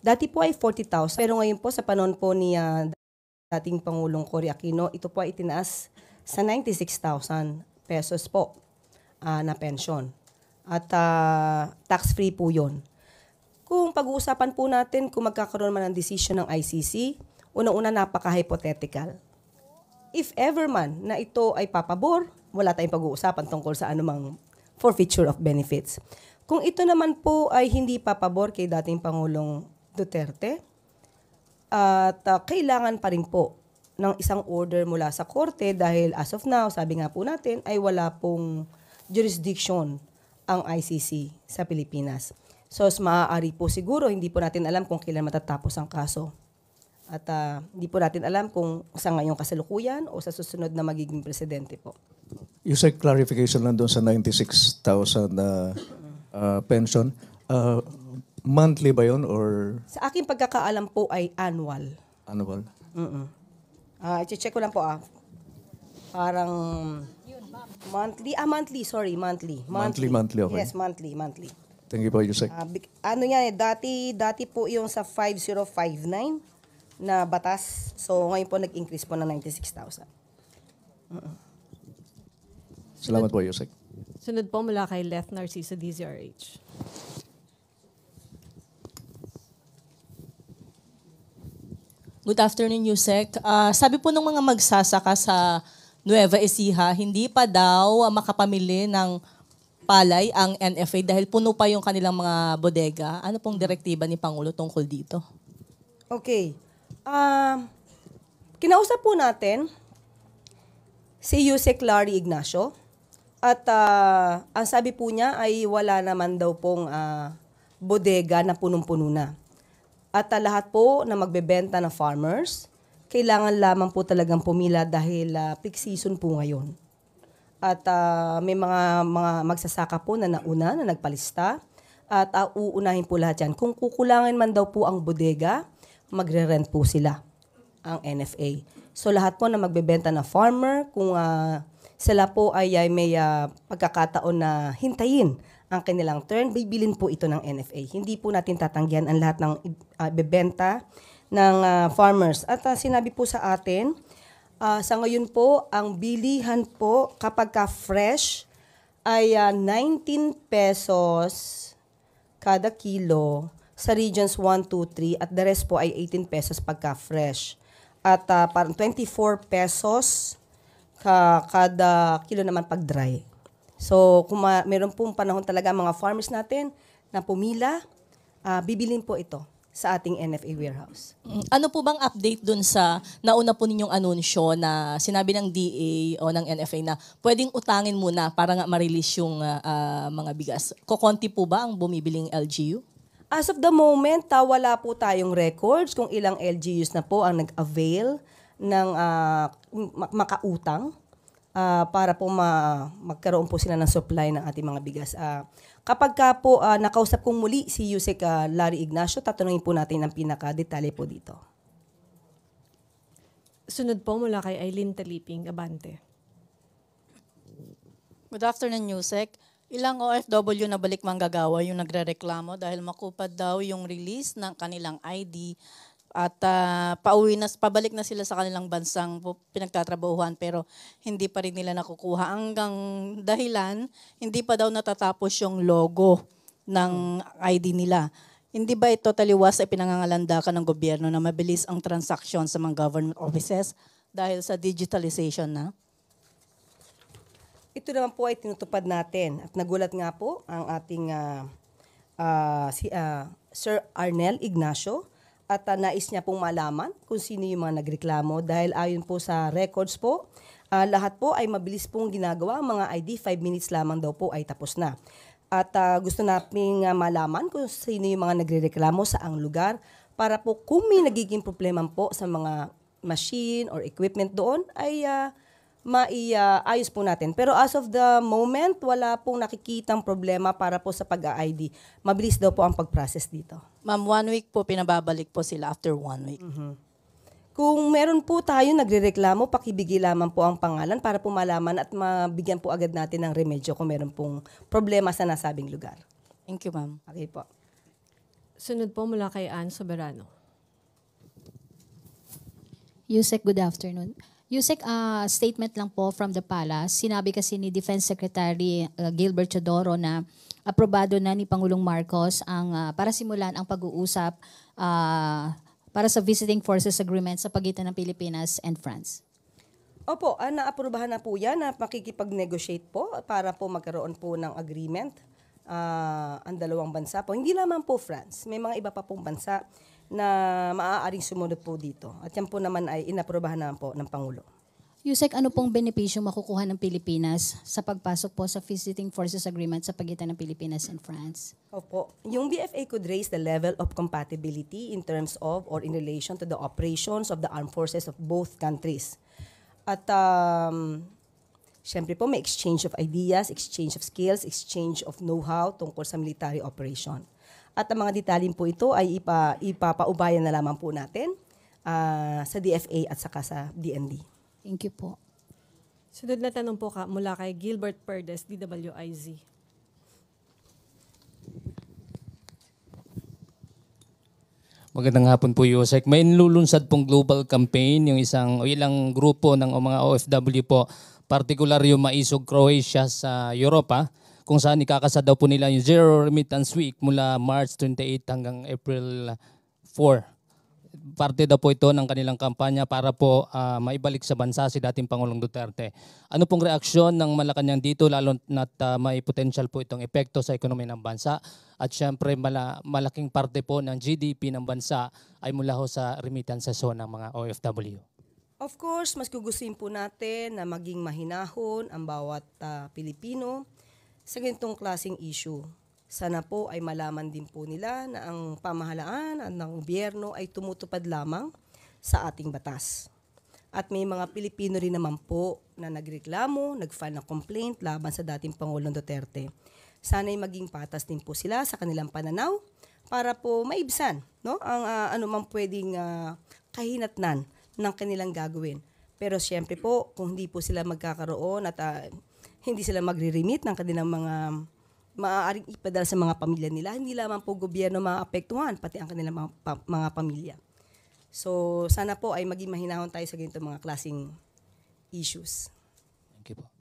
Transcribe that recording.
Dati po ay 40,000, pero ngayon po sa panahon po ni dating Pangulong Cory Aquino, ito po ay itinaas sa 96,000 pesos po na pension. At tax-free po yun. Kung pag-uusapan po natin kung magkakaroon man ng desisyon ng ICC, unang-una napaka-hypothetical. If ever man na ito ay papabor, wala tayong pag-uusapan tungkol sa anumang forfeiture of benefits. Kung ito naman po ay hindi papabor kay dating Pangulong Duterte, at kailangan pa rin po ng isang order mula sa korte dahil as of now, sabi nga po natin, ay wala pong jurisdiction ang ICC sa Pilipinas. So, maaari po siguro, hindi po natin alam kung kailan matatapos ang kaso. At hindi po natin alam kung sa ngayong kasalukuyan o sa susunod na magiging presidente po. You said clarification lang doon sa 96,000 na pension. Monthly ba yun or Sa aking pagkakaalam po ay annual. annual? I-check ko lang po Parang monthly. Monthly, sorry, monthly. Monthly, okay. Yes, monthly. Thank you po, Yusek. Ano yan, dati po yung sa 5059 na batas. So ngayon po nag-increase po ng 96,000. Salamat po, Yusek. Sunod po mula kay Leth Narciso, DZRH. Good afternoon, Yusek. Sabi po ng mga magsasaka sa Nueva Ecija, hindi pa daw makapamili ng palay ang NFA dahil puno pa yung kanilang mga bodega. Ano pong direktiba ni Pangulo tungkol dito? Okay. Kinausap po natin si Yusek Larry Ignacio at ang sabi po niya ay wala naman daw pong bodega na punong-puno na. At lahat po na magbebenta na farmers, kailangan lamang po talagang pumila dahil peak season po ngayon. At may mga magsasaka po na nauna, na nagpalista. At uunahin po lahat yan. Kung kukulangin man daw po ang bodega, magre-rent po sila, ang NFA. So lahat po na magbebenta na farmer, kung sila po ay may pagkakataon na hintayin ang kanilang turn, bibilin po ito ng NFA. Hindi po natin tatanggihan ang lahat ng bebenta ng farmers. At sinabi po sa atin, sa ngayon po, ang bilihan po kapag fresh ay 19 pesos kada kilo sa regions 1, 2, 3 at the rest po ay 18 pesos pagka fresh. At parang 24 pesos kada kilo naman pag dry. So kung meron pong panahon talaga mga farmers natin na pumila, bibilin po ito sa ating NFA warehouse. Ano po bang update dun sa nauna po ninyong anunsyo na sinabi ng DA o ng NFA na pwedeng utangin muna para nga ma-release yung mga bigas? Kokonti po ba ang bumibiling LGU? As of the moment, wala po tayong records kung ilang LGUs na po ang nag-avail ng makautang para po magkaroon po sila ng supply ng ating mga bigas. Kapag po nakausap kong muli si Yusek Larry Ignacio, tatanungin po natin ang pinaka-detalye po dito. Sunod po mula kay Eileen Taliping, Abante. Good afternoon, Yusek. Ilang OFW na balik manggagawa yung nagrereklamo dahil makupad daw yung release ng kanilang ID at pabalik na sila sa kanilang bansang pinagtatrabahuhan pero hindi pa rin nila nakukuha. Hanggang dahilan, hindi pa daw natatapos yung logo ng ID nila. Hindi ba ito taliwas ay pinangangalandakan ng gobyerno na mabilis ang transaksyon sa mga government offices dahil sa digitalization na? Ito naman po ay tinutupad natin at nagulat nga po ang ating Sir Arnel Ignacio at nais niya pong malaman kung sino yung mga nagreklamo dahil ayon po sa records po, lahat po ay mabilis pong ginagawa. Mga ID, 5 minutes lamang daw po ay tapos na. At gusto nating malaman kung sino yung mga nagrereklamo sa ang lugar para po kung may nagiging problema po sa mga machine or equipment doon ay maiayos po natin. Pero as of the moment, wala pong nakikitang problema para po sa pag-ID. Mabilis daw po ang pag-process dito. Ma'am, 1 week po pinababalik po sila after 1 week. Kung meron po tayo nagrereklamo, pakibigay lamang po ang pangalan para po malaman at mabigyan po agad natin ng remedyo kung meron pong problema sa nasabing lugar. Thank you, ma'am. Okay po. Sunod po mula kay Ann Soberano. Yusek, good afternoon. Yusek, statement lang po from the palace. Sinabi kasi ni Defense Secretary Gilbert Chodoro na aprobado na ni Pangulong Marcos ang para simulan ang pag-uusap para sa Visiting Forces Agreement sa pagitan ng Pilipinas and France. Opo, naaprubahan na po yan na makikipag-negotiate po para po magkaroon po ng agreement ang dalawang bansa po. Hindi lamang po France, may mga iba pa pong bansa na maaaring sumunod po dito. At yan po naman ay inaprubahan na po ng Pangulo. Yusek, ano pong benepisyo makukuha ng Pilipinas sa pagpasok po sa Visiting Forces Agreement sa pagitan ng Pilipinas and France? Opo, yung BFA could raise the level of compatibility in terms of or in relation to the operations of the armed forces of both countries. At syempre po may exchange of ideas, exchange of skills, exchange of know-how tungkol sa military operation. At ang mga detalyin po ito ay ipapaubayan na lamang po natin sa DFA at saka sa DND. Thank you po. Sunod na tanong po mula kay Gilbert Perdes, DWIZ. Magandang hapon po, Yusek. May nilulunsad pong global campaign yung ilang grupo ng mga OFW po, particular yung Maisog Croatia sa Europa, kung saan ikakasa daw po nila yung Zero Remittance Week mula March 28 hanggang April 4. Parte daw po ito ng kanilang kampanya para po maibalik sa bansa si dating Pangulong Duterte. Ano pong reaksyon ng Malacanang dito, lalo na't may potential po itong epekto sa ekonomiya ng bansa? At syempre malaking parte po ng GDP ng bansa ay mula ho sa remittances ho ng mga OFW. Of course, mas gugustuhin po natin na maging mahinahon ang bawat Pilipino sa ganitong klaseng issue. Sana po ay malaman din po nila na ang pamahalaan at ng gobyerno ay tumutupad lamang sa ating batas. At may mga Pilipino rin naman po na nagreklamo, nag-file ng complaint laban sa dating Pangulong Duterte. Sana'y maging patas din po sila sa kanilang pananaw para po maibsan, no, ang anumang pwedeng kahinatnan ng kanilang gagawin. Pero siyempre po, kung hindi po sila magkakaroon at hindi sila magre-remit ng kanilang mga maaaring ipadala sa mga pamilya nila, hindi lamang po gobyerno maapektuhan, pati ang kanilang mga pamilya. So sana po ay maging mahinahon tayo sa ganitong mga klaseng issues. Thank you po.